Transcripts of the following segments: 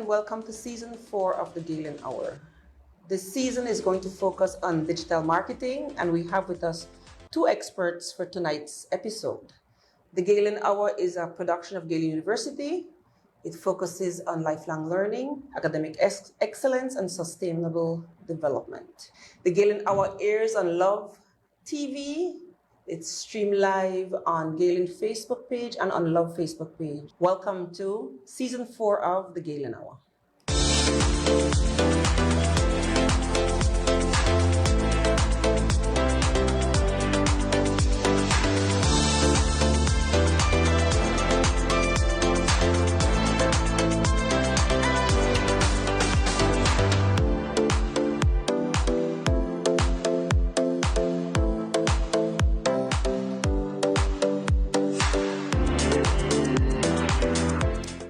and welcome to season 4 of the Galen Hour. This season is going to focus on digital marketing, and we have with us 2 experts for tonight's episode. The Galen Hour is a production of Galen University. It focuses on lifelong learning, academic excellence, and sustainable development. The Galen Hour airs on Love TV. It's streamed live on Galen Facebook page and on Love Facebook page. Welcome to season 4 of the Galen Hour.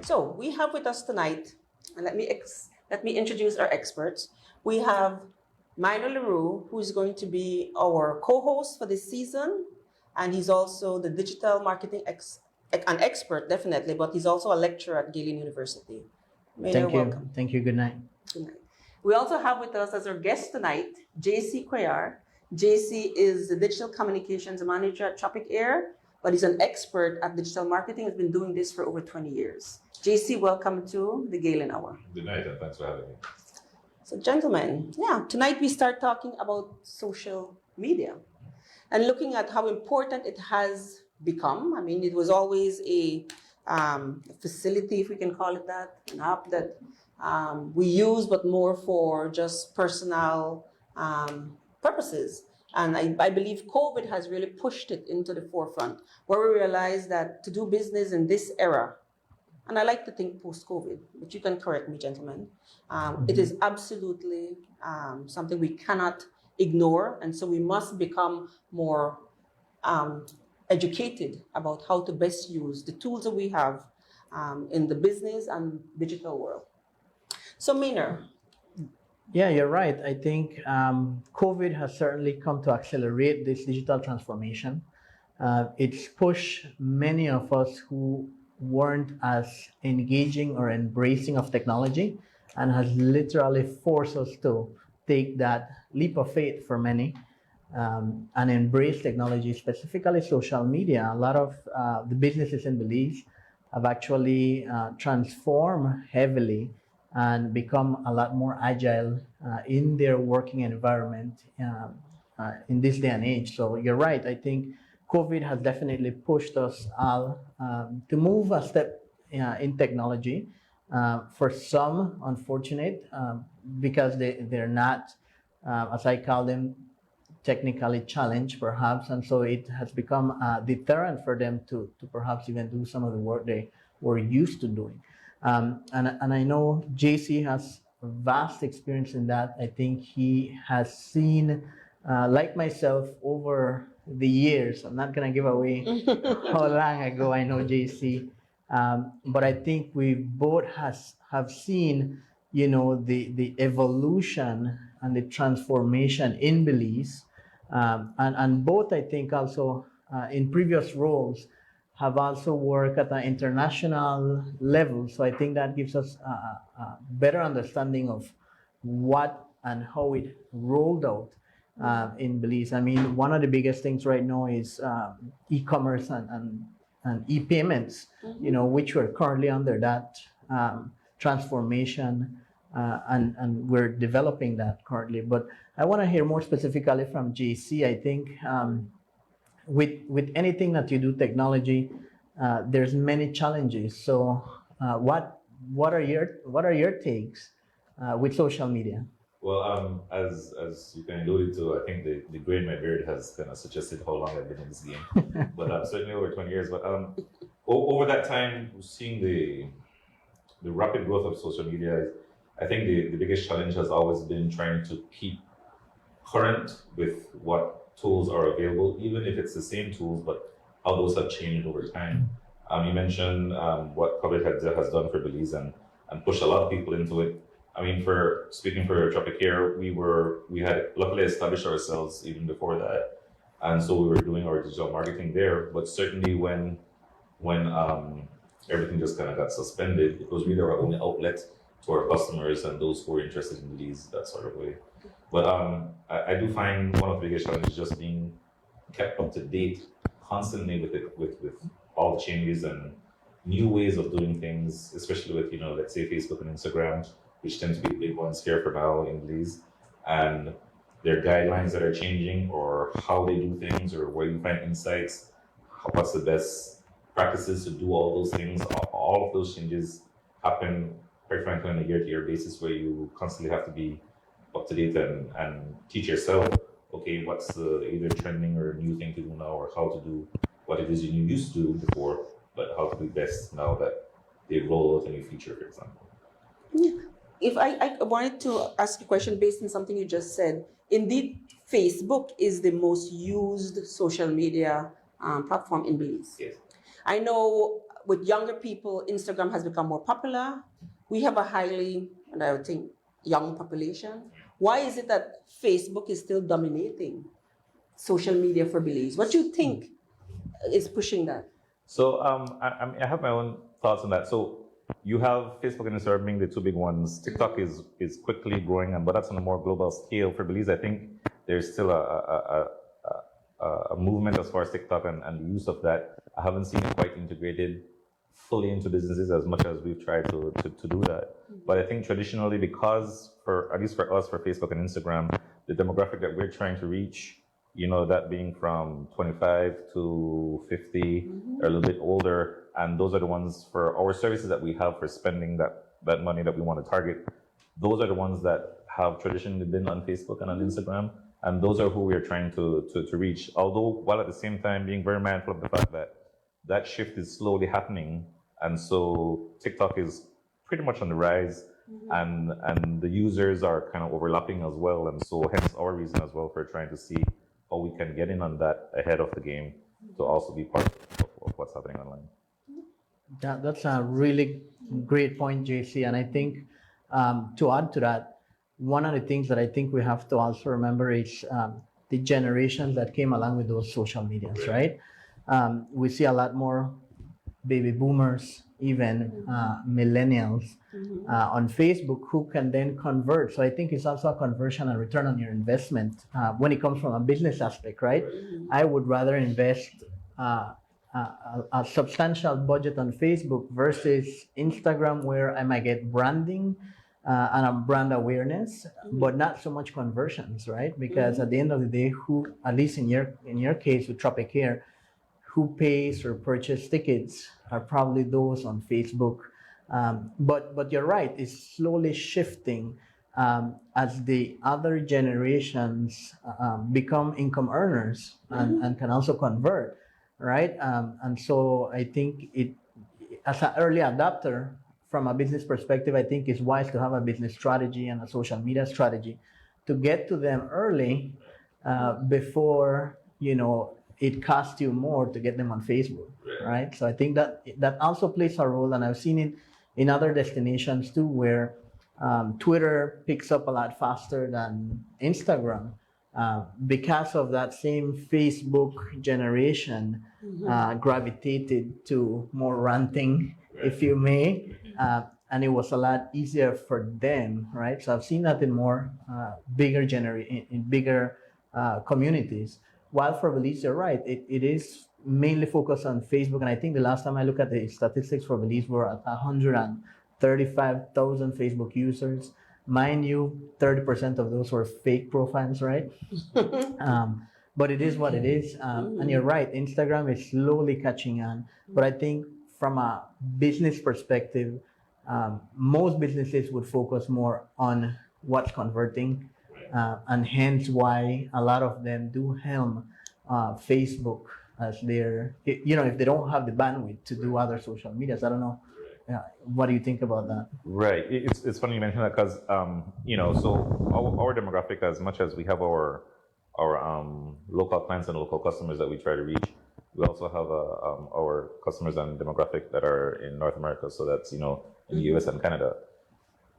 So we have with us tonight, and let me introduce our experts. We have Maynor Larrieu, who is going to be our co-host for this season, and he's also the digital marketing an expert, definitely, but he's also a lecturer at Galen University. Maynor, Thank you. welcome. Thank you. Good night. Good night. We also have with us as our guest tonight, JC Cuellar. JC is the digital communications manager at Tropic Air, but he's an expert at digital marketing. He's been doing this for over 20 years. JC, welcome to the Galen Hour. Good night, and thanks for having me. So, gentlemen, tonight we start talking about social media and looking at how important it has become. I mean, it was always a facility, if we can call it that, an app that we use, but more for just personal purposes. And I believe COVID has really pushed it into the forefront, where we realize that to do business in this era, and I like to think post-COVID, but you can correct me, gentlemen, it is absolutely something we cannot ignore. And so we must become more educated about how to best use the tools that we have in the business and digital world. So, Maynor. Yeah, you're right. I think COVID has certainly come to accelerate this digital transformation. It's pushed many of us who weren't as engaging or embracing of technology, and has literally forced us to take that leap of faith for many and embrace technology, specifically social media. A lot of the businesses in Belize have actually transformed heavily and become a lot more agile in their working environment in this day and age. So you're right. I think COVID has definitely pushed us all to move a step in technology. For some, unfortunate, because they're not, as I call them, technically challenged, perhaps. And so it has become a deterrent for them to perhaps even do some of the work they were used to doing. And I know JC has vast experience in that. I think he has seen, like myself, over the years. I'm not going to give away how long ago I know JC, but I think we both have seen, the evolution and the transformation in Belize, and both, I think, also in previous roles have also worked at an international level. So I think that gives us a better understanding of what and how it rolled out in Belize. I mean, one of the biggest things right now is e-commerce and e-payments, which we're currently under that transformation, and we're developing that currently. But I want to hear more specifically from JC. I think with anything that you do technology, there's many challenges. So what are your takes with social media? Well, as you kind of alluded to, I think the gray in my beard has kind of suggested how long I've been in this game, but certainly over 20 years. But over that time, seeing the rapid growth of social media, I think the biggest challenge has always been trying to keep current with what tools are available, even if it's the same tools, but how those have changed over time. You mentioned what COVID has done for Belize and pushed a lot of people into it. I mean, speaking for Tropic Air, we had luckily established ourselves even before that, and so we were doing our digital marketing there. But certainly when everything just kind of got suspended, it was really our only outlet to our customers and those who are interested in leads, that sort of way. But I do find one of the biggest challenges just being kept up to date constantly with all the changes and new ways of doing things, especially with, let's say Facebook and Instagram, which tend to be the big ones here for now in Belize, and their guidelines that are changing, or how they do things, or where you find insights, what's the best practices to do all those things. All of those changes happen, quite frankly, on a year-to-year basis, where you constantly have to be up to date and teach yourself, okay, what's the either trending or new thing to do now, or how to do what it is you used to do before, but how to do best now that they roll out a new feature, for example. If I wanted to ask a question based on something you just said, indeed, Facebook is the most used social media platform in Belize. Yes. I know with younger people, Instagram has become more popular. We have a highly, and I would think, young population. Why is it that Facebook is still dominating social media for Belize? What do you think is pushing that? So I have my own thoughts on that. So you have Facebook and Instagram being the two big ones. TikTok is quickly growing, but that's on a more global scale. For Belize, I think there's still a movement as far as TikTok and the use of that. I haven't seen it quite integrated fully into businesses as much as we've tried to do that. But I think traditionally, because at least for us, for Facebook and Instagram, the demographic that we're trying to reach, that being from 25 to 50 or a little bit older, and those are the ones for our services that we have for spending that money that we want to target. Those are the ones that have traditionally been on Facebook and on Instagram, and those are who we are trying to reach. Although, while at the same time being very mindful of the fact that shift is slowly happening, and so TikTok is pretty much on the rise, and the users are kind of overlapping as well, and so hence our reason as well for trying to see how we can get in on that ahead of the game to also be part of what's happening online. That's a really great point, JC. And I think to add to that, one of the things that I think we have to also remember is the generations that came along with those social medias, right? We see a lot more baby boomers, even millennials on Facebook who can then convert. So I think it's also a conversion and return on your investment when it comes from a business aspect, right? I would rather invest a substantial budget on Facebook versus Instagram, where I might get branding and a brand awareness, but not so much conversions, right? Because at the end of the day, who, at least in your case with Tropic Air, who pays or purchase tickets are probably those on Facebook. But you're right, it's slowly shifting as the other generations become income earners and can also convert, right? And so I think as an early adopter, from a business perspective, I think it's wise to have a business strategy and a social media strategy to get to them early before, it costs you more to get them on Facebook, right? So I think that also plays a role, and I've seen it in other destinations too, where Twitter picks up a lot faster than Instagram because of that same Facebook generation gravitated to more ranting, if you may, and it was a lot easier for them, right? So I've seen that in more bigger communities. While for Belize, you're right, it is mainly focused on Facebook, and I think the last time I looked at the statistics for Belize, we're at 135,000 Facebook users. Mind you, 30% of those were fake profiles, right? But it is what it is. And you're right, Instagram is slowly catching on. But I think from a business perspective, most businesses would focus more on what's converting. And hence why a lot of them do helm Facebook as their, if they don't have the bandwidth to do other social medias. I don't know. What do you think about that? Right. It's funny you mention that because, so our demographic, as much as we have our local clients and local customers that we try to reach, we also have our customers and demographic that are in North America. So that's, in the US and Canada.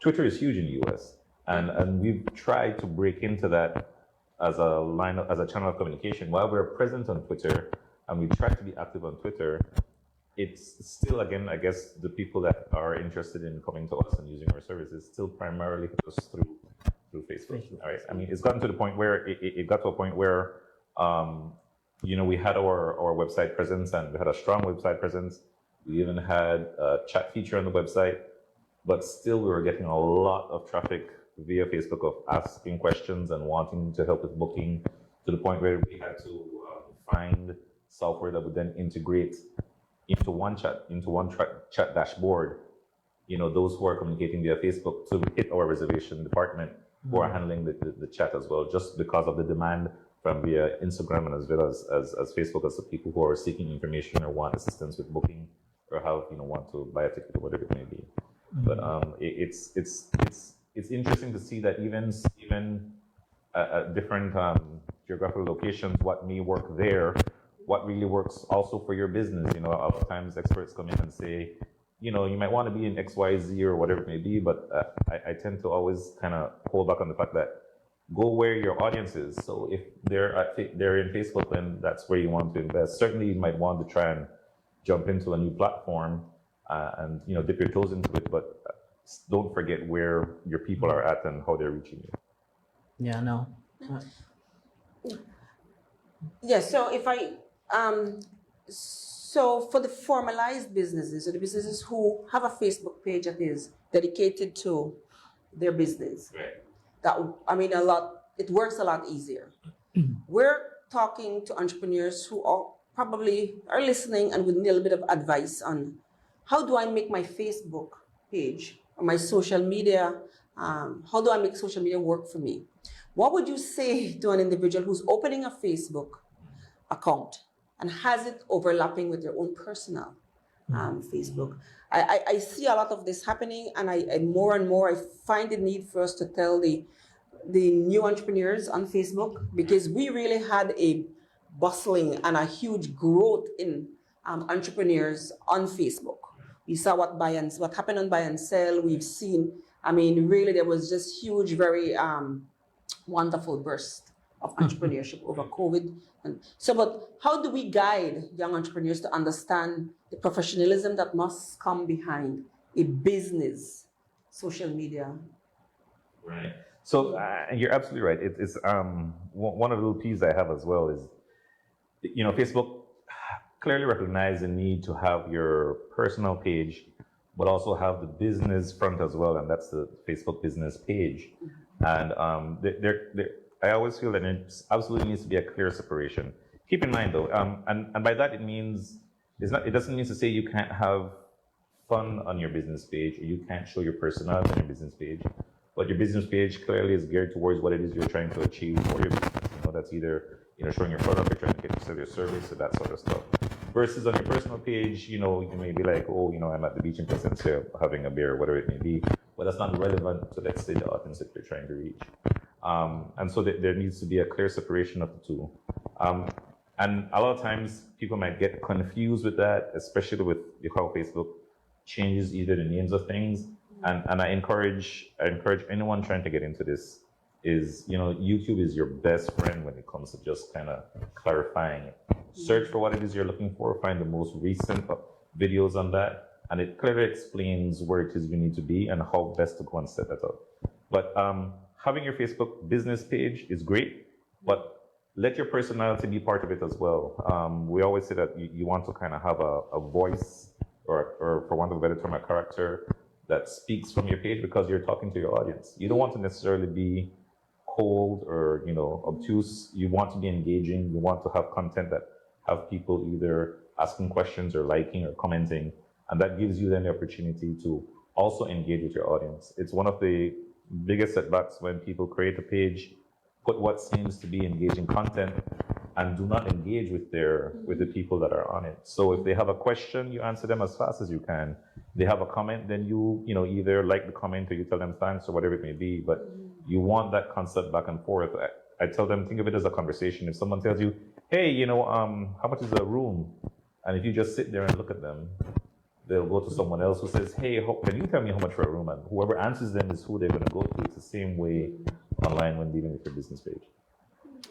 Twitter is huge in the US. And we've tried to break into that as a channel of communication. While we're present on Twitter and we try to be active on Twitter, it's still, again, I guess the people that are interested in coming to us and using our services still primarily hit us through Facebook. All right. I mean, it's gotten to the point where it got to a point where, we had our website presence, and we had a strong website presence. We even had a chat feature on the website, but still we were getting a lot of traffic via Facebook of asking questions and wanting to help with booking, to the point where we had to find software that would then integrate into one chat dashboard, those who are communicating via Facebook to hit our reservation department who are handling the chat as well, just because of the demand from via Instagram and as well as Facebook, as the people who are seeking information or want assistance with booking or how want to buy a ticket or whatever it may be. But it's interesting to see that even at different geographical locations, what may work there, what really works also for your business. A lot of times experts come in and say, you might want to be in XYZ or whatever it may be, but I tend to always kind of hold back on the fact that go where your audience is. So if they're in Facebook, then that's where you want to invest. Certainly, you might want to try and jump into a new platform and dip your toes into it, but don't forget where your people are at and how they're reaching you. Yeah, no. Yeah, so if so for the formalized businesses, so the businesses who have a Facebook page that is dedicated to their business, Right. it works a lot easier. We're talking to entrepreneurs who probably are listening and would need a little bit of advice on how do I make my Facebook page or my social media, how do I make social media work for me? What would you say to an individual who's opening a Facebook account and has it overlapping with their own personal Facebook? I see a lot of this happening, and I more and more I find the need for us to tell the new entrepreneurs on Facebook, because we really had a bustling and a huge growth in entrepreneurs on Facebook. We saw what happened on buy and sell. We've seen, really there was just huge, very wonderful burst of entrepreneurship over COVID. And so, but how do we guide young entrepreneurs to understand the professionalism that must come behind a business social media? Right. So you're absolutely right. It's one of the little peeves I have as well is, Facebook clearly recognized the need to have your personal page, but also have the business front as well, and that's the Facebook business page. And I always feel that it absolutely needs to be a clear separation. Keep in mind though, and by that it means it doesn't mean to say you can't have fun on your business page or you can't show your personality on your business page. But your business page clearly is geared towards what it is you're trying to achieve for your business. That's either showing your product, or trying to get to sell your service, or that sort of stuff. Versus on your personal page, you may be like, I'm at the beach in Placencia having a beer, whatever it may be. But that's not relevant to, let's say, the audience that you're trying to reach. And so there needs to be a clear separation of the two. And a lot of times people might get confused with that, especially with how Facebook changes either the names of things. And I encourage anyone trying to get into this is, YouTube is your best friend when it comes to just kind of clarifying it. Search for what it is you're looking for, find the most recent videos on that, and it clearly explains where it is you need to be and how best to go and set that up. But having your Facebook business page is great, but let your personality be part of it as well. We always say that you want to kind of have a voice, or for want of a better term, a character that speaks from your page, because you're talking to your audience. You don't want to necessarily be cold or obtuse. You want to be engaging. You want to have content that have people either asking questions or liking or commenting, and that gives you then the opportunity to also engage with your audience. It's one of the biggest setbacks when people create a page, put what seems to be engaging content, and do not engage with the people that are on it. So if they have a question, you answer them as fast as you can. They have a comment, then you either like the comment or you tell them thanks or whatever it may be. But you want that constant back and forth. I tell them, think of it as a conversation. If someone tells you, hey, how much is a room? And if you just sit there and look at them, they'll go to someone else who says, hey, can you tell me how much for a room? And whoever answers them is who they're going to go to. It's the same way online when dealing with your business page.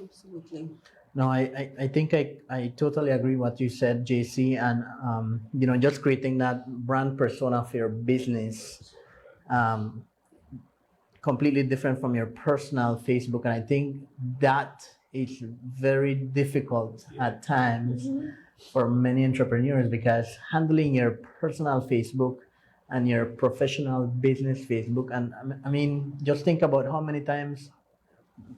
Absolutely. No, I think I totally agree what you said, JC, and just creating that brand persona for your business, um, completely different from your personal Facebook, and I think that is very difficult at times for many entrepreneurs because handling your personal Facebook and your professional business Facebook, and I mean, just think about how many times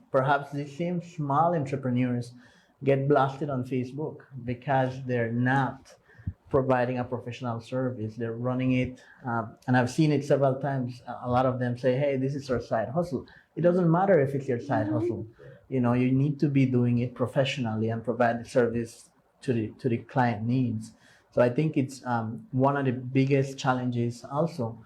perhaps these same small entrepreneurs get blasted on Facebook because they're not providing a professional service. They're running it, and I've seen it several times. A lot of them say, "Hey, this is our side hustle." It doesn't matter if it's your side hustle. You need to be doing it professionally and provide the service to the client needs. So I think it's one of the biggest challenges. Also,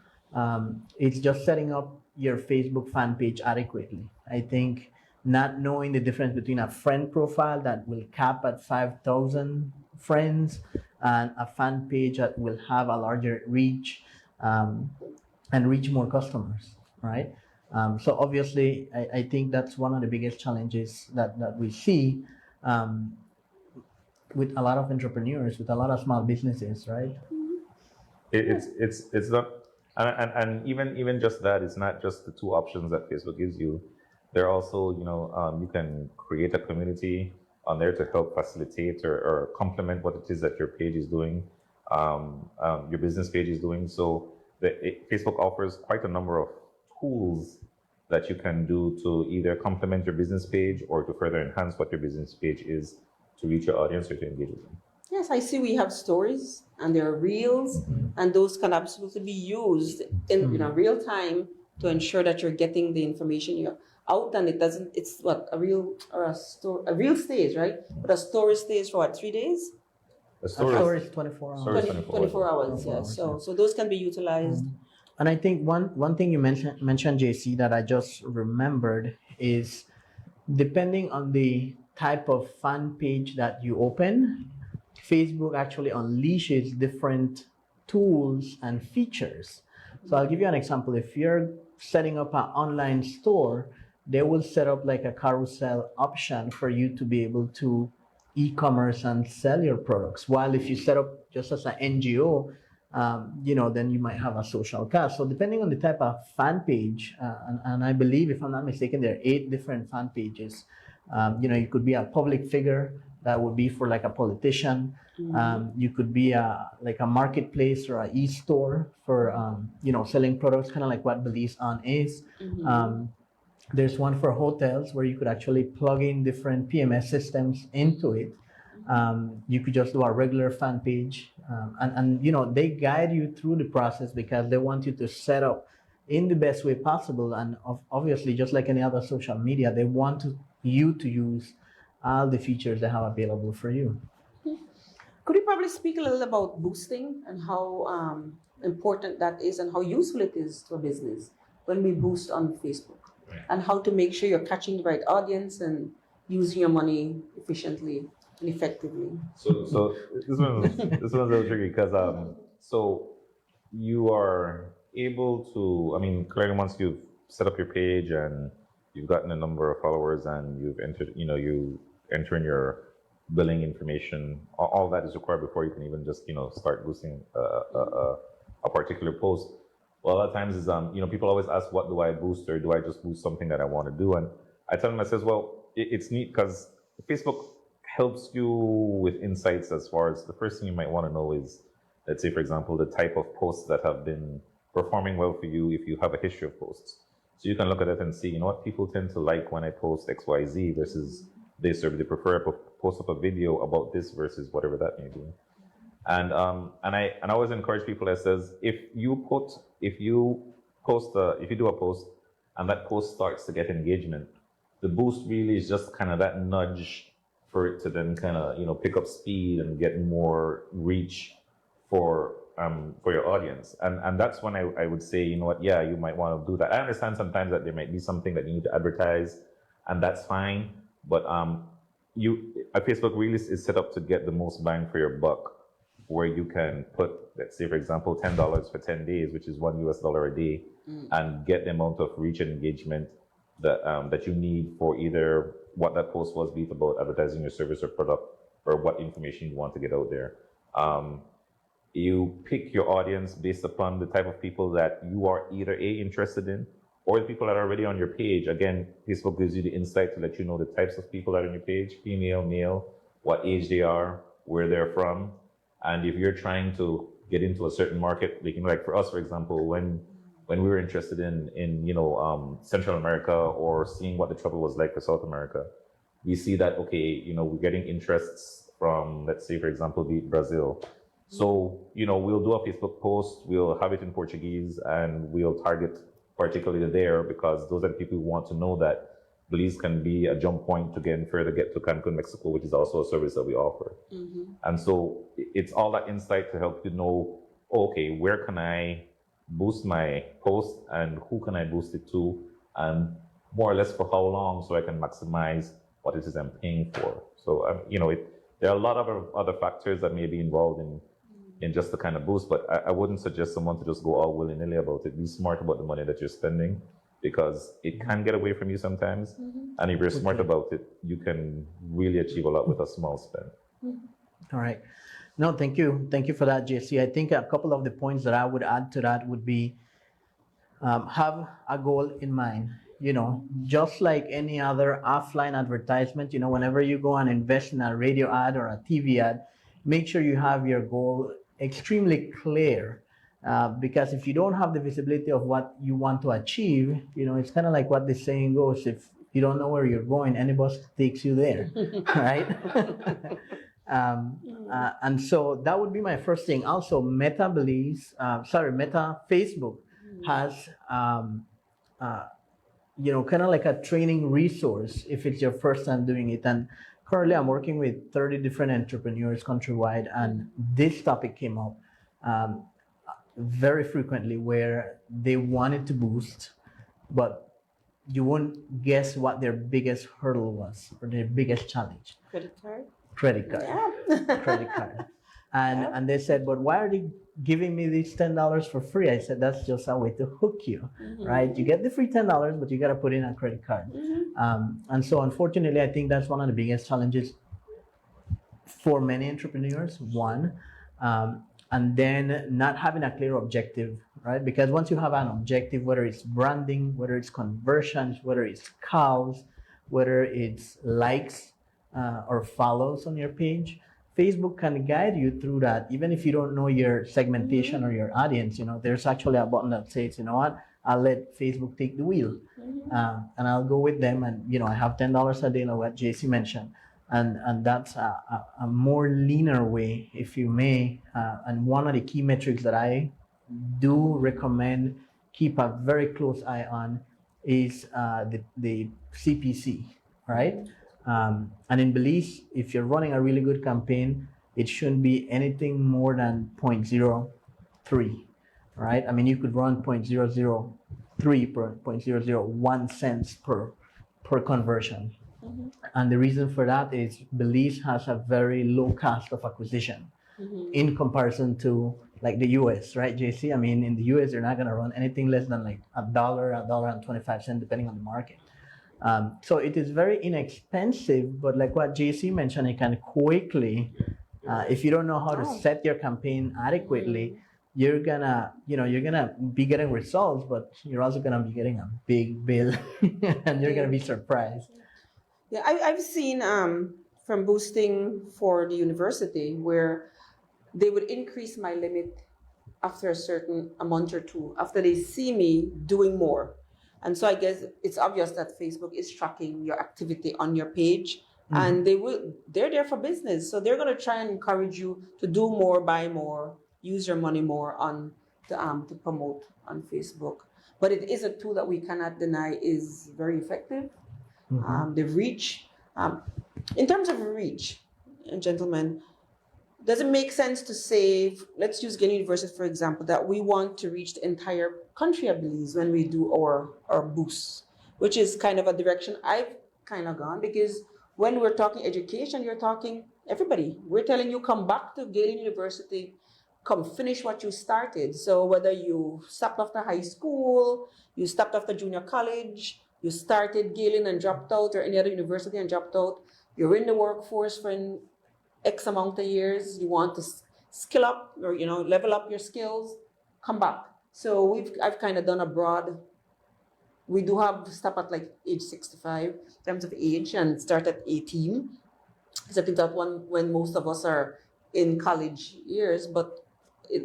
it's just setting up your Facebook fan page adequately. I think not knowing the difference between a friend profile that will cap at 5,000 friends and a fan page that will have a larger reach, and reach more customers, right? So obviously, I think that's one of the biggest challenges that we see, with a lot of entrepreneurs, with a lot of small businesses, right? It's not, and even just that, it's not just the two options that Facebook gives you. There are also, you can create a community on there to help facilitate or complement what it is that your page is doing, your business page is doing. So Facebook offers quite a number of tools that you can do to either complement your business page or to further enhance what your business page is to reach your audience or to engage with them. Yes, I see we have stories and there are reels, and those can absolutely be used in real time to ensure that you're getting the information you're out, and it's what a real stage, right? But a story stays for what, 3 days? A Store is 24 hours. 24 hours, yeah. So those can be utilized. And I think one thing you mentioned, JC, that I just remembered is depending on the type of fan page that you open, Facebook actually unleashes different tools and features. So I'll give you an example. If you're setting up an online store, they will set up like a carousel option for you to be able to e-commerce and sell your products. While if you set up just as an NGO, then you might have a social cast. So depending on the type of fan page, and I believe, if I'm not mistaken, there are 8 different fan pages. You could be a public figure. That would be for like a politician. You could be like a marketplace or an e-store for selling products, kind of like what Belize On is. There's one for hotels where you could actually plug in different PMS systems into it. You could just do a regular fan page, and they guide you through the process because they want you to set up in the best way possible. And obviously, just like any other social media, they want you to use all the features they have available for you. Could you probably speak a little about boosting and how important that is and how useful it is to a business when we boost on Facebook, and how to make sure you're catching the right audience and using your money efficiently and effectively? So this one's a little tricky because so you are able to, I mean, clearly once you've set up your page and you've gotten a number of followers and you've entered, you enter in your billing information, all that is required before you can even just, start boosting a particular post. Well, a lot of times is, people always ask, what do I boost, or do I just boost something that I want to do? And I tell them, I says, well, it's neat because Facebook helps you with insights as far as the first thing you might want to know is, let's say, for example, the type of posts that have been performing well for you if you have a history of posts. So you can look at it and see, what people tend to like when I post XYZ versus this, or they prefer I post up a video about this versus whatever that may be. And I always encourage people that says, if you do a post and that post starts to get engagement, the boost really is just kind of that nudge for it to then kind of pick up speed and get more reach for your audience. And that's when I would say, you might want to do that. I understand sometimes that there might be something that you need to advertise, and that's fine. But Facebook really is set up to get the most bang for your buck, where you can put, let's say, for example, $10 for 10 days, which is $1 a day, and get the amount of reach and engagement that you need for either what that post was, be it about advertising your service or product or what information you want to get out there. You pick your audience based upon the type of people that you are either interested in or the people that are already on your page. Again, Facebook gives you the insight to let you know the types of people that are on your page, female, male, what age they are, where they're from. And if you're trying to get into a certain market, like for us, for example, when we were interested in Central America or seeing what the trouble was like for South America, we see that, okay, we're getting interests from, let's say, for example, Brazil. So, we'll do a Facebook post, we'll have it in Portuguese, and we'll target particularly there because those are the people who want to know that Belize can be a jump point to get to Cancun, Mexico, which is also a service that we offer. And so it's all that insight to help you know, okay, where can I boost my post and who can I boost it to, and more or less for how long, so I can maximize what it is I'm paying for. So, there are a lot of other factors that may be involved in just the kind of boost, but I wouldn't suggest someone to just go all willy-nilly about it. Be smart about the money that you're spending, because it can get away from you sometimes. And if you're smart about it, you can really achieve a lot with a small spend. All right. No, thank you. Thank you for that, JC. I think a couple of the points that I would add to that would be have a goal in mind. Just like any other offline advertisement, whenever you go and invest in a radio ad or a TV ad, make sure you have your goal extremely clear. Because if you don't have the visibility of what you want to achieve, it's kind of like what the saying goes: if you don't know where you're going, any bus takes you there, right? And so that would be my first thing. Also, Meta Facebook has, kind of like a training resource if it's your first time doing it. And currently I'm working with 30 different entrepreneurs countrywide, and this topic came up very frequently, where they wanted to boost, but you won't guess what their biggest hurdle was or their biggest challenge. Credit card. Yeah. Credit card. And they said, but why are they giving me these $10 for free? I said, that's just a way to hook you, right? You get the free $10, but you got to put in a credit card. And so unfortunately, I think that's one of the biggest challenges for many entrepreneurs, one. And then not having a clear objective, right? Because once you have an objective, whether it's branding, whether it's conversions, whether it's calls, whether it's likes or follows on your page, Facebook can guide you through that. Even if you don't know your segmentation or your audience, there's actually a button that says, you know what, I'll let Facebook take the wheel. And I'll go with them. And, I have $10 a day, like what JC mentioned. And that's a more leaner way, if you may. And one of the key metrics that I do recommend keep a very close eye on is the CPC, right? And in Belize, if you're running a really good campaign, it shouldn't be anything more than 0.03, right? I mean, you could run 0.003 per 0.001 cents per conversion. And the reason for that is Belize has a very low cost of acquisition in comparison to like the US, right, JC? I mean, in the US, they're not going to run anything less than like $1.25, depending on the market. So it is very inexpensive, but like what JC mentioned, it can quickly, if you don't know how to set your campaign adequately, you're gonna be getting results, but you're also gonna be getting a big bill, and you're gonna be surprised. Yeah, I've seen from boosting for the university where they would increase my limit after a certain a month or two after they see me doing more. And so I guess it's obvious that Facebook is tracking your activity on your page, and they're there for business. So they're going to try and encourage you to do more, buy more, use your money more on to promote on Facebook. But it is a tool that we cannot deny is very effective. The reach, in terms of reach, gentlemen, does it make sense to say, let's use Galen University, for example, that we want to reach the entire country, I believe, when we do our boosts, which is kind of a direction I've kind of gone, because when we're talking education, you're talking everybody. We're telling you, come back to Galen University, come finish what you started. So whether you stopped after high school, you stopped after junior college, you started Galen and dropped out, or any other university and dropped out. You're in the workforce for X amount of years. You want to skill up or level up your skills. Come back. So I've kind of done a broad. We do have to stop at like age 65 in terms of age and start at 18. So I think that when most of us are in college years, but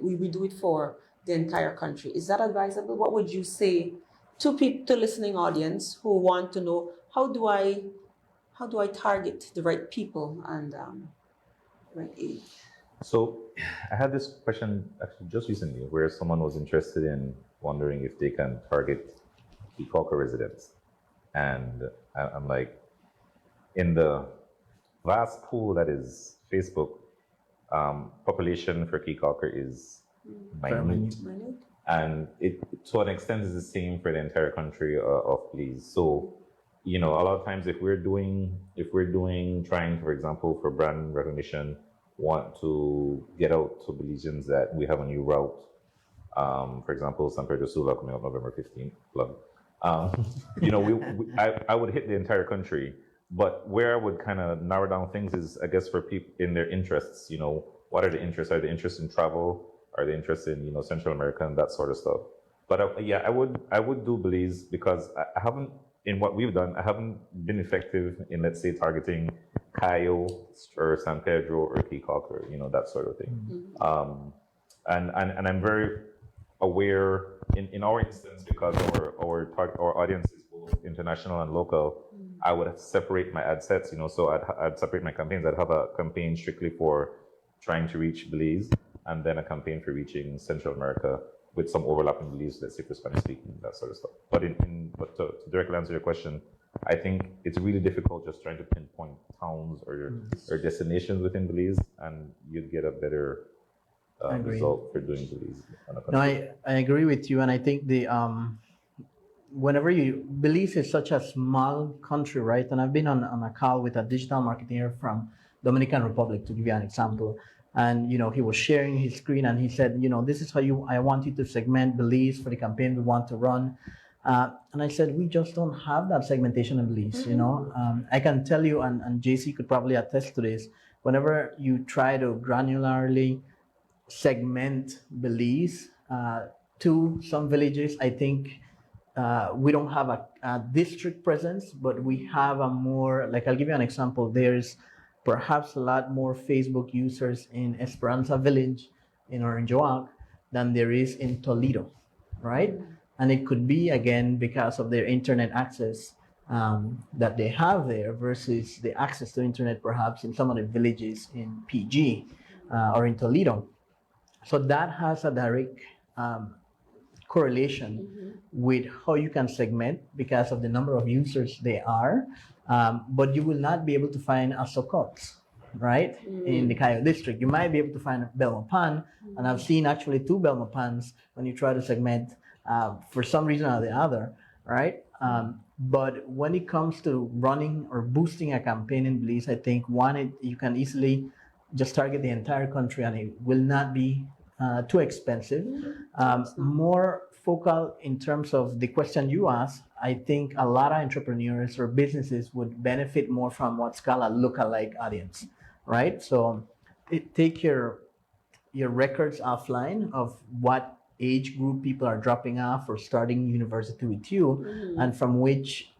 we do it for the entire country. Is that advisable? What would you say to listening audience who want to know how do I target the right people and right age? So I had this question actually just recently where someone was interested in wondering if they can target Key-Calker residents. And I'm like, in the vast pool that is Facebook, population for Key-Calker is minute. And it, to an extent, is the same for the entire country of Belize. So, a lot of times if we're trying, for example, for brand recognition, want to get out to Belizeans that we have a new route. For example, San Pedro Sula coming up November 15th. Plug. I would hit the entire country, but where I would kind of narrow down things is, I guess, for people in their interests. What are the interests? Are they interested in travel? Are they interested in Central America and that sort of stuff? But I would do Belize because I haven't, in what we've done, I haven't been effective in, let's say, targeting Cayo or San Pedro or Key-Calker, that sort of thing. And I'm very aware in our instance, because our audience is both international and local. I would separate my ad sets, so I'd separate my campaigns. I'd have a campaign strictly for trying to reach Belize, and then a campaign for reaching Central America with some overlap in Belize, let's say for Spanish speaking, that sort of stuff. But to directly answer your question, I think it's really difficult just trying to pinpoint towns or destinations within Belize, and you'd get a better result for doing Belize. No, I agree with you, and I think Belize is such a small country, right? And I've been on a call with a digital marketer from Dominican Republic, to give you an example. And he was sharing his screen, and he said, this is how I want you to segment Belize for the campaign we want to run. And I said, we just don't have that segmentation in Belize. I can tell you, and JC could probably attest to this. Whenever you try to granularly segment Belize to some villages, I think we don't have a district presence, but we have a more, like, I'll give you an example. There's perhaps a lot more Facebook users in Esperanza Village in Orangeoak than there is in Toledo, right? And it could be, again, because of their internet access that they have there versus the access to internet perhaps in some of the villages in PG or in Toledo. So that has a direct correlation with how you can segment because of the number of users they are. But you will not be able to find a Sokots, right? In the Cayo district. You might be able to find Belmopan, and I've seen actually 2 Belmopans when you try to segment for some reason or the other, right? But when it comes to running or boosting a campaign in Belize, I think you can easily just target the entire country, and it will not be too expensive. More focal in terms of the question you asked, I think a lot of entrepreneurs or businesses would benefit more from what's called a lookalike audience, right? So take your records offline of what age group people are dropping off or starting university with you, and from which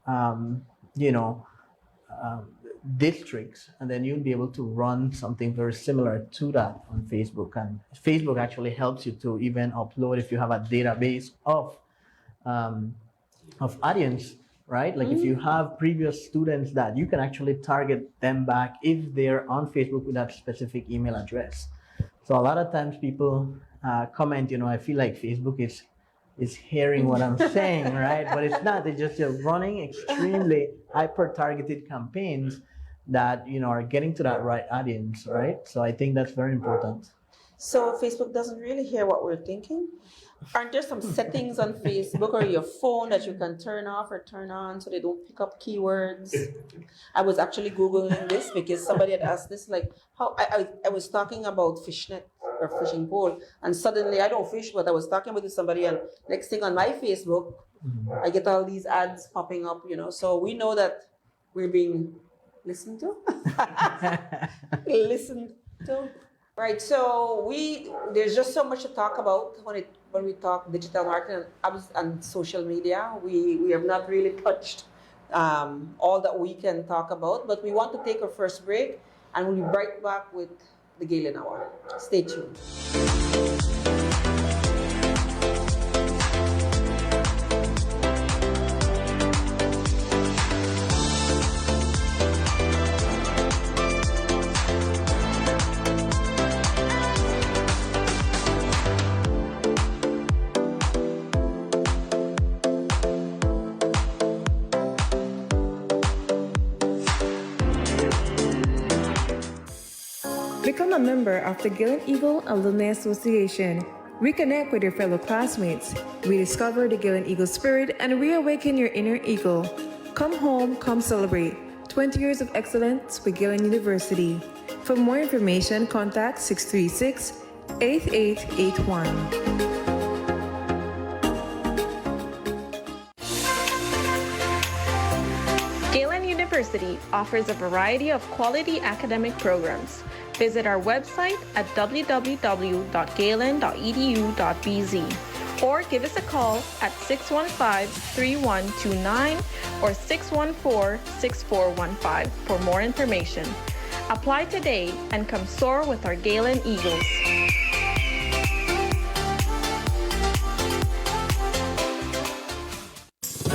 districts, and then you'll be able to run something very similar to that on Facebook. And Facebook actually helps you to even upload, if you have a database of audience, right? Like if you have previous students, that you can actually target them back if they're on Facebook with that specific email address. So a lot of times people comment, I feel like Facebook is hearing what I'm saying, right? But it's not. They're just running extremely hyper-targeted campaigns that are getting to that right audience, right? So I think that's very important. So Facebook doesn't really hear what we're thinking? Aren't there some settings on Facebook or your phone that you can turn off or turn on so they don't pick up keywords? I was actually Googling this because somebody had asked this, like, how I was talking about fishnet or fishing pole. And suddenly, I don't fish, but I was talking with somebody, and next thing on my Facebook, I get all these ads popping up, So we know that we're being listened to. Listened to. Right. So there's just so much to talk about when we talk digital marketing and social media. We have not really touched all that we can talk about, but we want to take our first break, and we'll be right back with the Galen Hour. Stay tuned. Become a member of the Galen Eagle Alumni Association. Reconnect with your fellow classmates. Rediscover the Galen Eagle spirit and reawaken your inner eagle. Come home, come celebrate. 20 years of excellence with Galen University. For more information, contact 636-8881. Galen University offers a variety of quality academic programs. Visit our website at www.galen.edu.bz or give us a call at 615-3129 or 614-6415 for more information. Apply today and come soar with our Galen Eagles.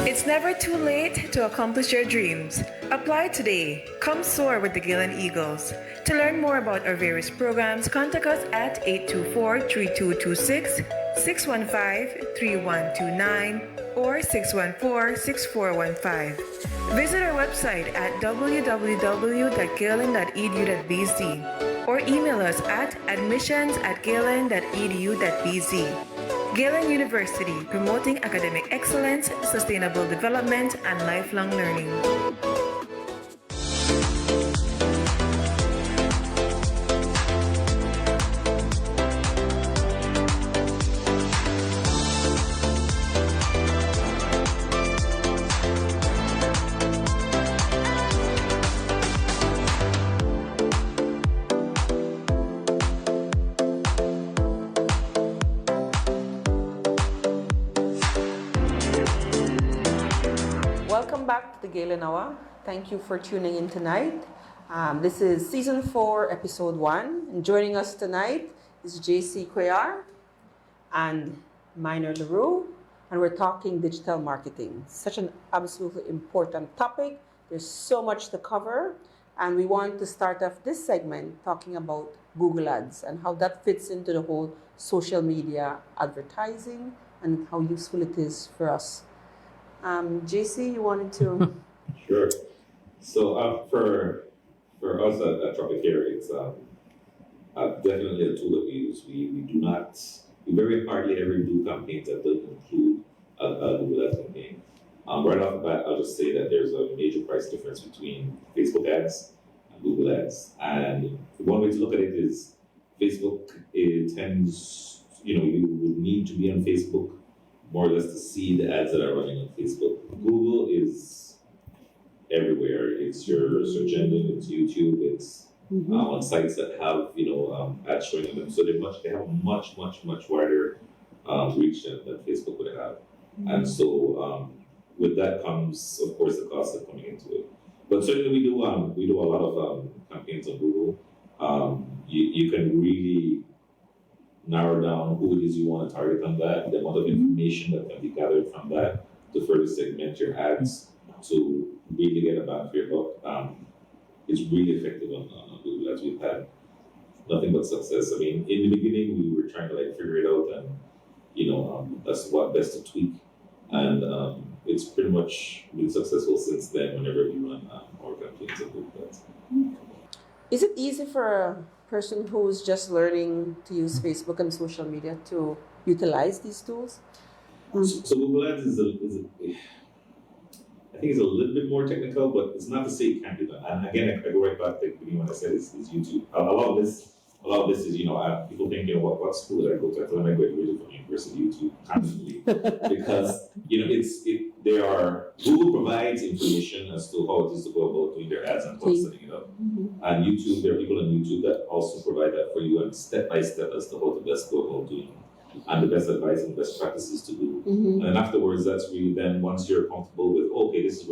It's never too late to accomplish your dreams. Apply today. Come soar with the Galen Eagles. To learn more about our various programs, contact us at 824-3226, 615-3129, or 614-6415. Visit our website at www.galen.edu.bz or email us at admissions@galen.edu.bz. Galen University, promoting academic excellence, sustainable development, and lifelong learning. Welcome back to the Galen Hour. Thank you for tuning in tonight. This is Season 4, Episode 1. And joining us tonight is JC Cuellar and Maynor Larrieu. And we're talking digital marketing. Such an absolutely important topic. There's so much to cover. And we want to start off this segment talking about Google Ads and how that fits into the whole social media advertising and how useful it is for us. JC, you wanted to? Sure. So for us at Tropic Air, it's definitely a tool that we use. We very hardly ever do campaigns that don't include a Google Ads campaign. Right off the bat, I'll just say that there's a major price difference between Facebook ads and Google ads. And one way to look at it is Facebook, it tends, you would need to be on Facebook more or less to see the ads that are running on Facebook. Google is everywhere. It's your search engine, it's YouTube, it's on sites that have ads showing on them. So they have a much wider reach than Facebook would have. And so with that comes, of course, the cost of coming into it. But certainly we do a lot of campaigns on Google. You can really narrow down who it is you want to target on that, the amount of information that can be gathered from that to further segment your ads to really get a bang for your buck. It's really effective on Google Ads. We've had nothing but success. I mean, in the beginning, we were trying to figure it out and, that's what best to tweak. And it's pretty much been successful since then whenever we run our campaigns on Google Ads. Is it easy for a person who's just learning to use Facebook and social media to utilize these tools? So Google Ads I think it's a little bit more technical, but it's not to say it can't be done. And again, I go right back to the beginning when I said it's YouTube. A lot of this a lot of this is, people think, what school did I go to? I tell them I graduated from University YouTube constantly because, Google provides information as to how it is to go about doing their ads and how setting it up. And YouTube, there are people on YouTube that also provide that for you and step by step as to how to best go about doing it and the best advice and best practices to do. And then afterwards, that's really then once you're comfortable with, okay, this is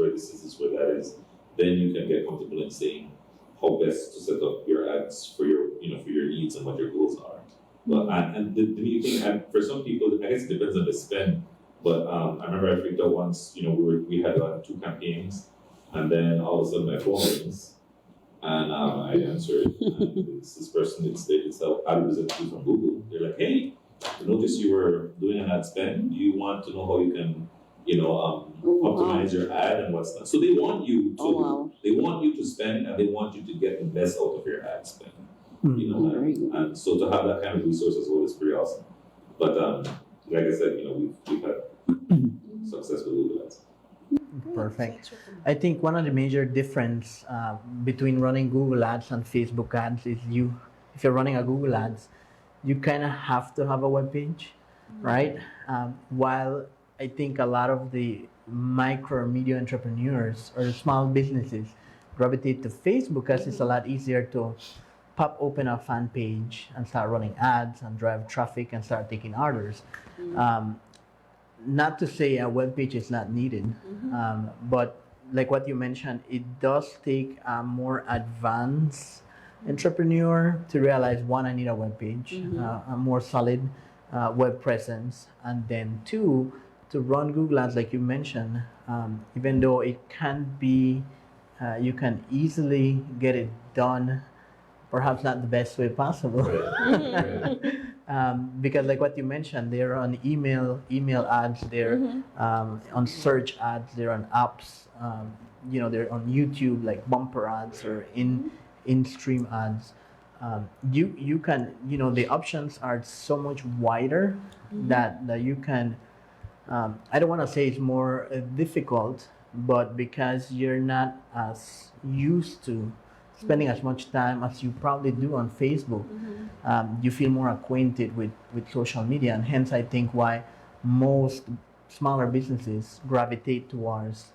where that is, then you can get comfortable in saying how best to set up your ads for your, for your needs and what your goals are. But and the new thing, and for some people, I guess it depends on the spend. But I remember I freaked out once. We had 2 campaigns, and then all of a sudden my phone rings, and I answered. And it's this person that stated itself ad representative from Google. They're like, "Hey, I noticed you were doing an ad spend. Do you want to know how you can, optimize your ad and what's that?" So they want you to spend, and they want you to get the best out of your ad spend. And so to have that kind of resource as well is pretty awesome. But like I said, we've had success with Google Ads. Perfect. I think one of the major difference between running Google Ads and Facebook Ads is if you're running a Google Ads, you kind of have to have a web page, right? While I think a lot of the micro or media entrepreneurs or small businesses gravitate to Facebook as it's a lot easier to pop open a fan page and start running ads and drive traffic and start taking orders. Not to say a web page is not needed, but like what you mentioned, it does take a more advanced entrepreneur to realize, one, I need a web page, a more solid web presence, and then 2, to run Google Ads like you mentioned, even though it can be, you can easily get it done, perhaps not the best way possible. Because like what you mentioned, they're on email ads, they're on search ads, they're on apps, they're on YouTube like bumper ads or in-stream ads. You can, the options are so much wider that you can, I don't want to say it's more difficult, but because you're not as used to spending as much time as you probably do on Facebook, you feel more acquainted with social media, and hence I think why most smaller businesses gravitate towards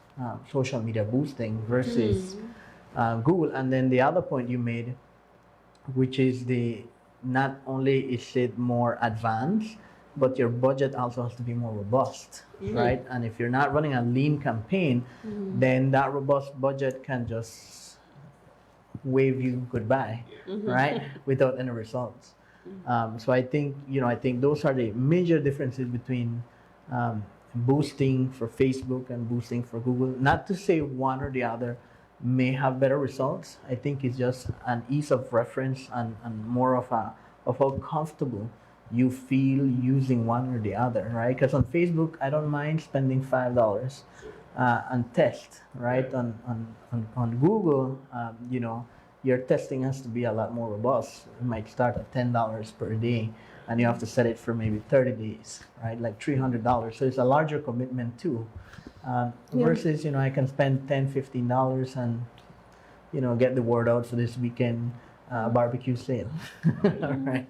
social media boosting versus Google. And then the other point you made, which is not only is it more advanced, but your budget also has to be more robust, right? And if you're not running a lean campaign, then that robust budget can just wave you goodbye, right? Without any results. So I think those are the major differences between boosting for Facebook and boosting for Google. Not to say one or the other may have better results. I think it's just an ease of reference and more of how comfortable you feel using one or the other, right? Because on Facebook, I don't mind spending $5 and test, right? On Google, your testing has to be a lot more robust. You might start at $10 per day, and you have to set it for maybe 30 days, right? Like $300. So it's a larger commitment too. Versus, I can spend $10, $15 and, get the word out for this weekend barbecue sale, right?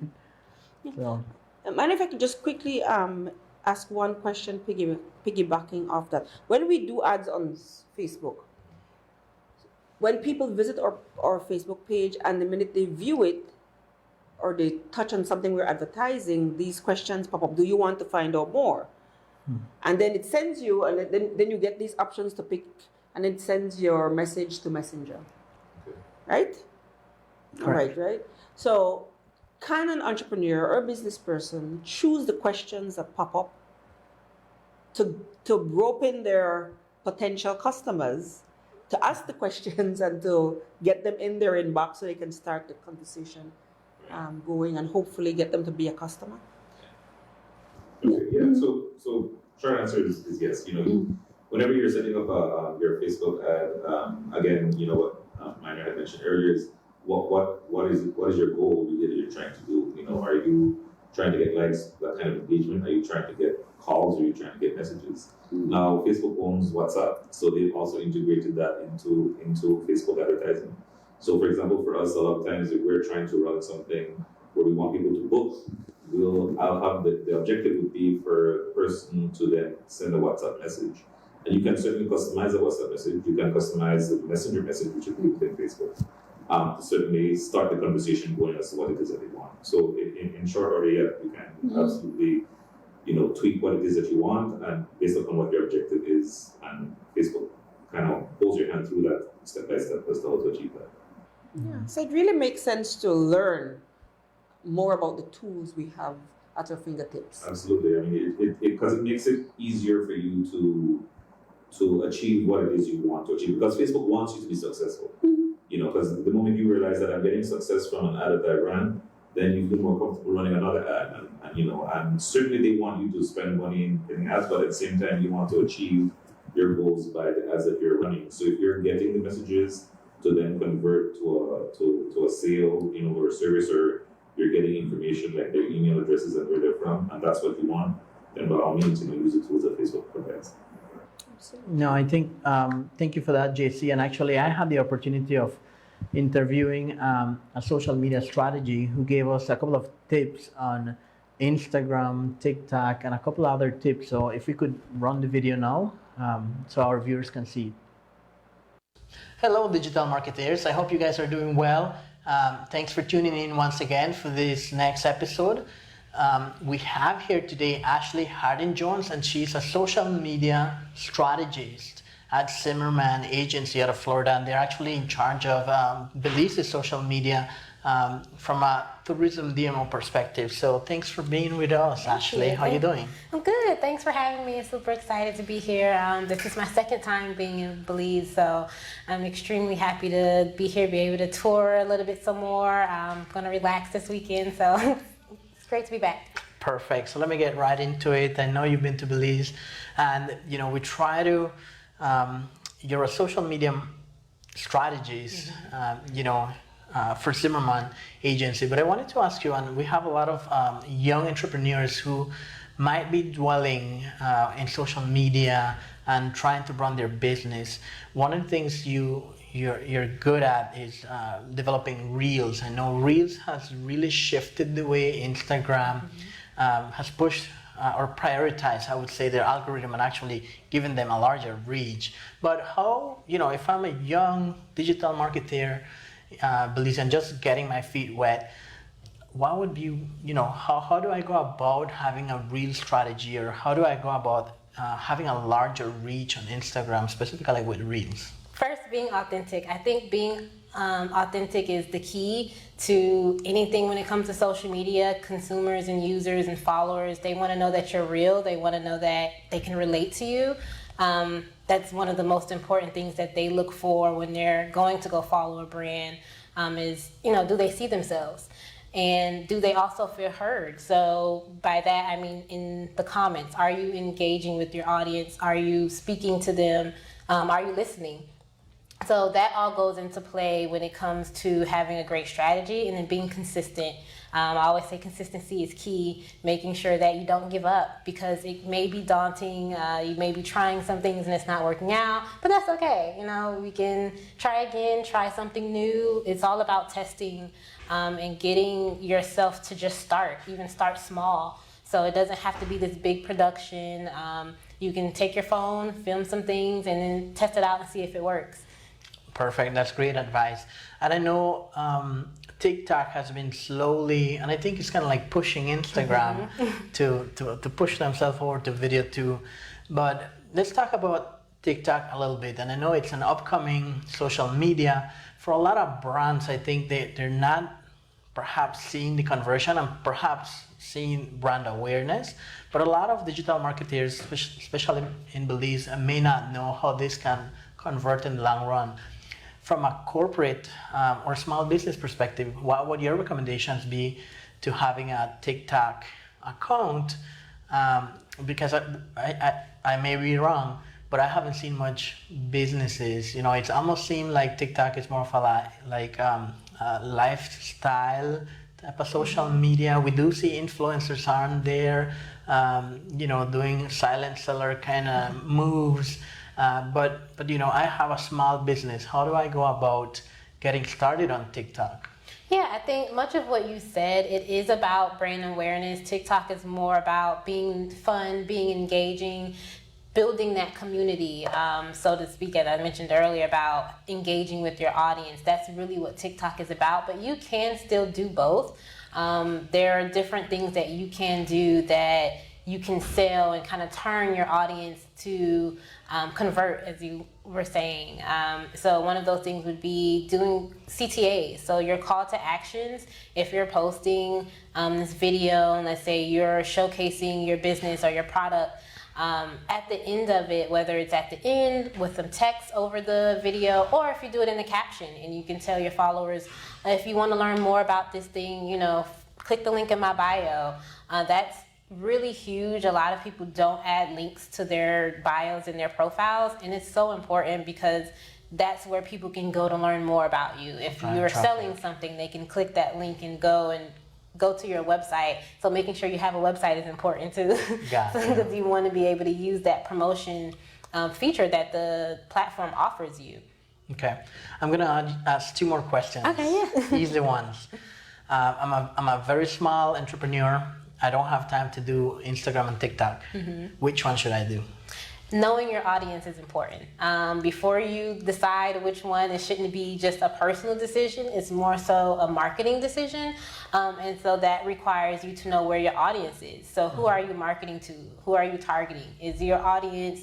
So. And if I could just quickly ask one question, piggybacking off that. When we do ads on Facebook, when people visit our Facebook page and the minute they view it or they touch on something we're advertising, these questions pop up. Do you want to find out more? And then it sends you, and then you get these options to pick, and it sends your message to Messenger. Right? Correct. Right. So can an entrepreneur or a business person choose the questions that pop up to rope in their potential customers, to ask the questions and to get them in their inbox so they can start the conversation going and hopefully get them to be a customer? Okay, yeah. So short answer is yes. Whenever you're setting up your Facebook ad, again, what Maynor had mentioned earlier is what is your goal that you're trying to do? Are you trying to get likes, that kind of engagement? Are you trying to get calls? Are you trying to get messages? Now Facebook owns WhatsApp, so they've also integrated that into Facebook advertising. So for example, for us, a lot of times if we're trying to run something where we want people to book, I'll have the objective would be for a person to then send a WhatsApp message. And you can certainly customize a WhatsApp message. You can customize the messenger message, which you can within Facebook, to certainly start the conversation going as to what it is that they want. So in short order, yeah, you can absolutely, tweak what it is that you want, and based upon what your objective is, and Facebook kind of holds your hand through that step by step as to how to achieve that. Yeah. So it really makes sense to learn more about the tools we have at our fingertips. Absolutely. I mean, because it makes it easier for you to achieve what it is you want to achieve. Because Facebook wants you to be successful. Because the moment you realize that I'm getting success from an ad that I ran, then you feel more comfortable running another ad. And certainly they want you to spend money in getting ads, but at the same time, you want to achieve your goals by the ads that you're running. So if you're getting the messages to then convert to a sale, or a service, or you're getting information like their email addresses and where they're from, and that's what you want, then by all means, use the tools that Facebook provides. No, I think, thank you for that, JC. And actually, I had the opportunity of interviewing a social media strategy who gave us a couple of tips on Instagram, TikTok, and a couple other tips. So if we could run the video now, so our viewers can see it. Hello, digital marketers. I hope you guys are doing well. Thanks for tuning in once again for this next episode. We have here today Ashley Hardin-Jones, and she's a social media strategist at Zimmerman Agency out of Florida, and they're actually in charge of Belize's social media from a tourism DMO perspective. So thanks for being with us, Ashley. How are you doing? I'm good. Thanks for having me. I'm super excited to be here. This is my second time being in Belize, so I'm extremely happy to be here, be able to tour a little bit some more. I'm going to relax this weekend, so it's great to be back. Perfect. So let me get right into it. I know you've been to Belize, and we try to, you're a social media strategist, for Zimmerman Agency. But I wanted to ask you, and we have a lot of young entrepreneurs who might be dwelling in social media and trying to run their business. One of the things you're good at is developing Reels. I know Reels has really shifted the way Instagram has pushed or prioritized, I would say, their algorithm and actually giving them a larger reach. But how, if I'm a young digital marketer, Belize, and just getting my feet wet, what would you, how do I go about having a real strategy, or how do I go about having a larger reach on Instagram, specifically with Reels? First, being authentic. I think being authentic is the key to anything when it comes to social media. Consumers and users and followers, they want to know that you're real. They want to know that they can relate to you. That's one of the most important things that they look for when they're going to go follow a brand, is, do they see themselves? And do they also feel heard? So by that, I mean in the comments, are you engaging with your audience? Are you speaking to them? Are you listening? So that all goes into play when it comes to having a great strategy and then being consistent. I always say consistency is key, making sure that you don't give up, because it may be daunting. You may be trying some things and it's not working out, but that's okay. We can try again, try something new. It's all about testing and getting yourself to just start, even start small. So it doesn't have to be this big production. You can take your phone, film some things, and then test it out and see if it works. Perfect. That's great advice. And I know TikTok has been slowly, and I think it's kind of like pushing Instagram to push themselves forward to video too. But let's talk about TikTok a little bit. And I know it's an upcoming social media. For a lot of brands, I think they're not perhaps seeing the conversion and perhaps seeing brand awareness. But a lot of digital marketers, especially in Belize, may not know how this can convert in the long run. From a corporate or small business perspective, what would your recommendations be to having a TikTok account? Because I may be wrong, but I haven't seen much businesses. It's almost seemed like TikTok is more of a lifestyle type of social media. We do see influencers on there, doing silent seller kind of moves. But I have a small business. How do I go about getting started on TikTok? Yeah, I think much of what you said, it is about brand awareness. TikTok is more about being fun, being engaging, building that community, so to speak, as I mentioned earlier, about engaging with your audience. That's really what TikTok is about, but you can still do both. There are different things that you can do that you can sell and kind of turn your audience to convert, as you were saying. So one of those things would be doing CTAs. So your call to actions, if you're posting this video, and let's say you're showcasing your business or your product, at the end of it, whether it's at the end with some text over the video, or if you do it in the caption and you can tell your followers, if you want to learn more about this thing, click the link in my bio. That's really huge. A lot of people don't add links to their bios and their profiles, and it's so important because that's where people can go to learn more about you. If you're selling something, they can click that link and go to your website. So making sure you have a website is important too, because you want to be able to use that promotion feature that the platform offers you. Okay, I'm gonna ask 2 more questions. Okay, yeah. Easy ones. I'm a very small entrepreneur. I don't have time to do Instagram and TikTok. Which one should I do? Knowing your audience is important. Before you decide which one, it shouldn't be just a personal decision. It's more so a marketing decision. And so that requires you to know where your audience is. So who are you marketing to? Who are you targeting? Is your audience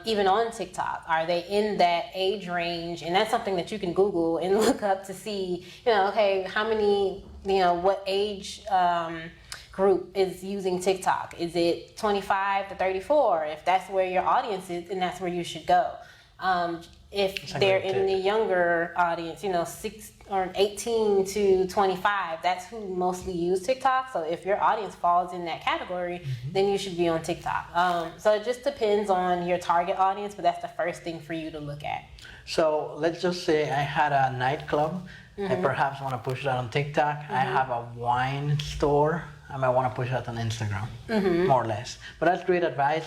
even on TikTok? Are they in that age range? And that's something that you can Google and look up to see, okay, how many, what age group is using TikTok? Is it 25 to 34? If that's where your audience is, and that's where you should go. If they're in the younger audience, 6 or 18 to 25, that's who mostly use TikTok. So if your audience falls in that category, then you should be on TikTok. So it just depends on your target audience, but that's the first thing for you to look at. So let's just say I had a nightclub. I perhaps want to push that on TikTok. I have a wine store. I might want to push that on Instagram, more or less. But that's great advice.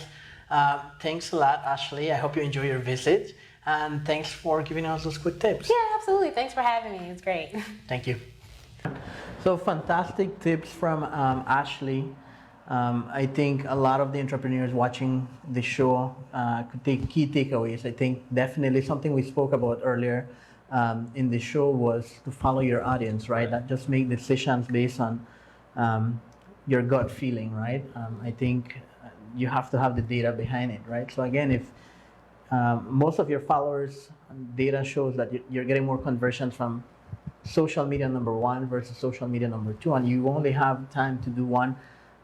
Thanks a lot, Ashley. I hope you enjoy your visit. And thanks for giving us those quick tips. Yeah, absolutely. Thanks for having me. It's great. Thank you. So fantastic tips from Ashley. I think a lot of the entrepreneurs watching the show could take key takeaways. I think definitely something we spoke about earlier in the show was to follow your audience, right? Not just make decisions based on your gut feeling, right? I think you have to have the data behind it, right? So again, if most of your followers, data shows that you're getting more conversions from social media number 1 versus social media number 2, and you only have time to do one,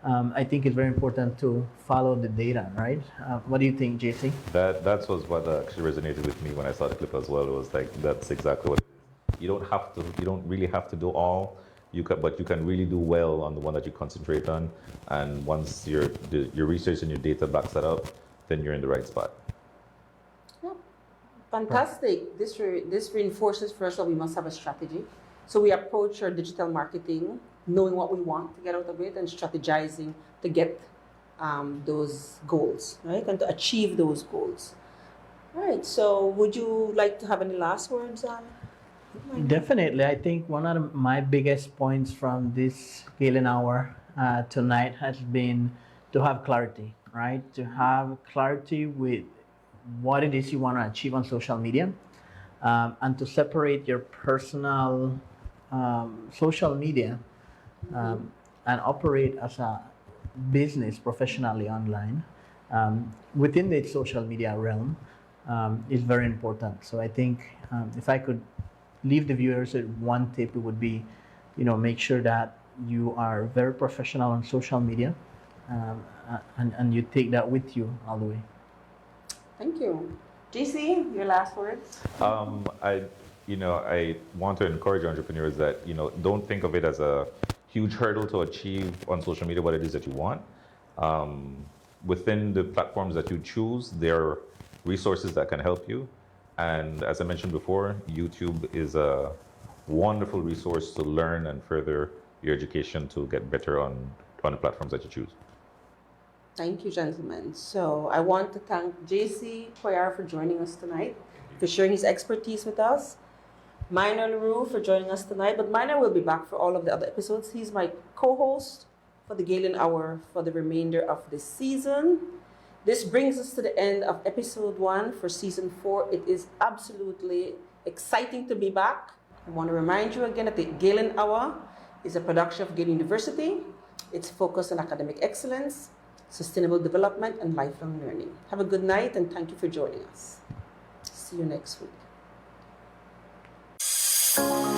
I think it's very important to follow the data, right? What do you think, JC? That was what actually resonated with me when I saw the clip as well. It was like, that's exactly what it is. You don't really have to do all. But you can really do well on the one that you concentrate on, and once your research and your data backs that up, then you're in the right spot. Yeah. Fantastic. This reinforces for us that we must have a strategy. So we approach our digital marketing knowing what we want to get out of it and strategizing to get those goals, right, and to achieve those goals. All right. So would you like to have any last words on? Definitely. I think one of my biggest points from this Galen Hour tonight has been to have clarity, right? To have clarity with what it is you want to achieve on social media, and to separate your personal social media and operate as a business professionally online within the social media realm is very important. So I think if I could leave the viewers with one tip, it would be, make sure that you are very professional on social media, and you take that with you all the way. Thank you. JC, your last words? I want to encourage entrepreneurs that, don't think of it as a huge hurdle to achieve on social media what it is that you want. Within the platforms that you choose, there are resources that can help you. And as I mentioned before, YouTube is a wonderful resource to learn and further your education to get better on the platforms that you choose. Thank you, gentlemen. So I want to thank JC Cuellar for joining us tonight, for sharing his expertise with us. Maynor Larrieu for joining us tonight, but Maynor will be back for all of the other episodes. He's my co-host for the Galen Hour for the remainder of this season. This brings us to the end of episode 1 for season 4. It is absolutely exciting to be back. I want to remind you again that the Galen Hour is a production of Galen University. It's focused on academic excellence, sustainable development, and lifelong learning. Have a good night and thank you for joining us. See you next week.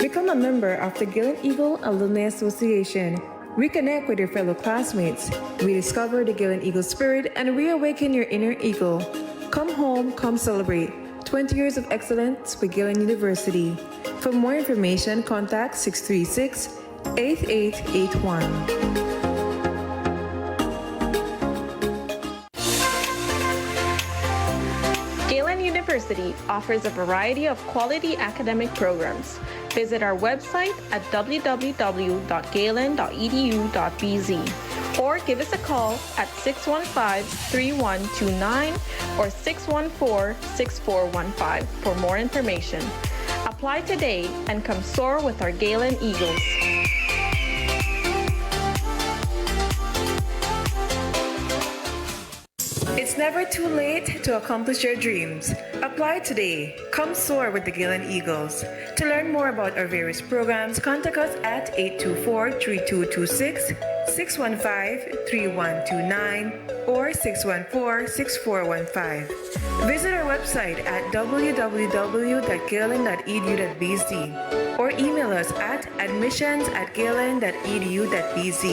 Become a member of the Galen Eagle Alumni Association. Reconnect with your fellow classmates. Rediscover the Galen Eagle spirit and reawaken your inner eagle. Come home, come celebrate. 20 years of excellence with Galen University. For more information, contact 636-8881. Galen University offers a variety of quality academic programs. Visit our website at www.galen.edu.bz or give us a call at 615-3129 or 614-6415 for more information. Apply today and come soar with our Galen Eagles. It's never too late to accomplish your dreams. Apply today. Come soar with the Galen Eagles. To learn more about our various programs, contact us at 824-3226, 615-3129, or 614-6415. Visit our website at www.galen.edu.bz or email us at admissions@galen.edu.bz.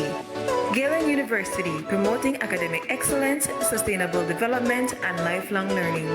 Galen University, promoting academic excellence, sustainable development, and lifelong learning.